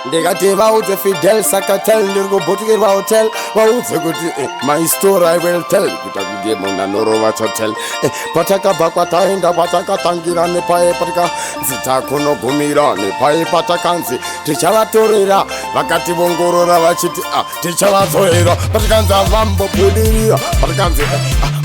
ndikati vaudze Fidel Sakatel ndirikubutikirwa hotel vaudze kuti my story I will tell kuti akudiye munhu anorova chotel patakabva kwataenda patakatangira nepaye patakanzi takunogumira nepaye patakanzi tichavatorera vakativongorora vachiti tichavazoera patakanzi avambobudirira patakanzi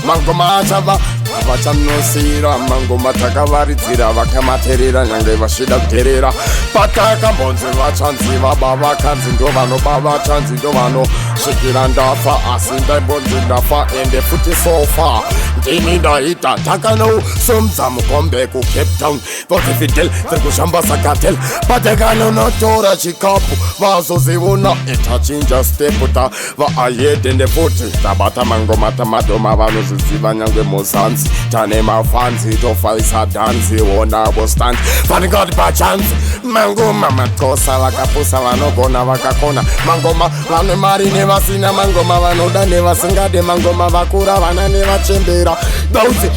mangoma achava vachanosira mangoma takavaridzira vakamaterera nyange vachida kuterera patakambonzi vachanzi vaba vakanzi ndovanoba vachanzi ndovanosvikira ndafa asi ndaimbonzi ndafa ende futi sofa ndini ndaita takanosomudza mukombe kucape town voti Fidel tiri kushamba Sakatel patakanonotora chikapu vazoziona itachinja stepu tava ayede ndefuti tabata mangoma tamadoma vanozviziva nyange muzanzi tane mafanzi tofaisa dhanzi wonavo stand vaningati pachanzi mangoma matkosa vakapusa vanogona vakakona mangoma vane mari nevasina mangoma vanoda nevasingade mangoma vakura vana nevachembera bauzi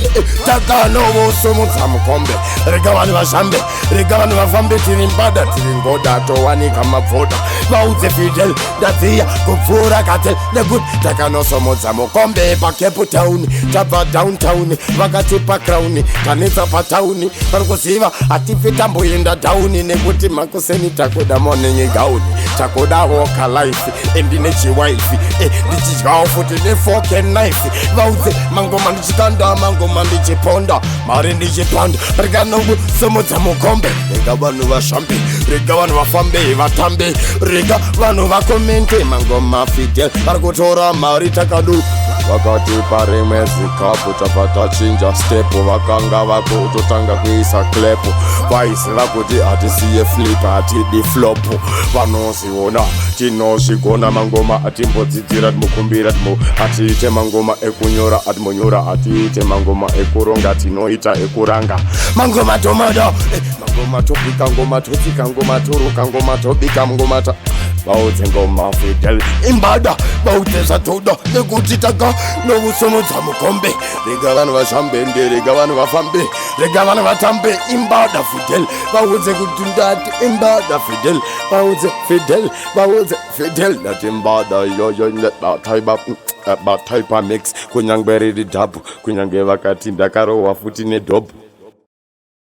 takanovosomudza mukombe rega vanhu vashambe rega vanhu vafambe tiri mbada tiri ngoda towanika mabvoda vaudze Fidel ndadziya kupfuura Katel nekuti takanosomudza mukombe pacape town tabva downtown vakatipa crown tanetsa patauni vari kuziva hatifi tamboenda dhauni nekuti makuseni takuda morning gown takudawo kalife endine chiwife ndichidyawo futi nefork and knife vaudze mangoma ndichikanda mangoma ndichiponda mari ndichipanda rikanosomudza mukombe rega vanhu vashambe rega vanhu vafambe vatambe rega vanhu vakomente mangoma Fidel vari kutora mari takadu vakatipa rimwe zikapu tapatachinja stepu vakanga vakutotanga kuisa klepu vaisiva kuti hatisiye flip hatidi flopu vanoziona tinozvigona mangoma atimbodzidzira timukumbira hatiite mangoma ekunyora atimonyora hatiite mangoma ekuronga tinoita ekuranga mangoma tomada mangoma tobika ngoma totsika ngoma toruka ngoma tobika ngoma vaudze ngoma Fidel imbada vaudze zvatoda nekuti taka novusomudza mukombe rega vanhu vashambe rega vanhu vafambe rega vanhu vatambe imbada Fidel vaudze kuti ndati imbada Fidel vaudze Fidel vaudze Fidel ndati imbada iyoyo bataipa mix kunyange riri dhabu kunyange vakati ndakarohwa futi nedhobhu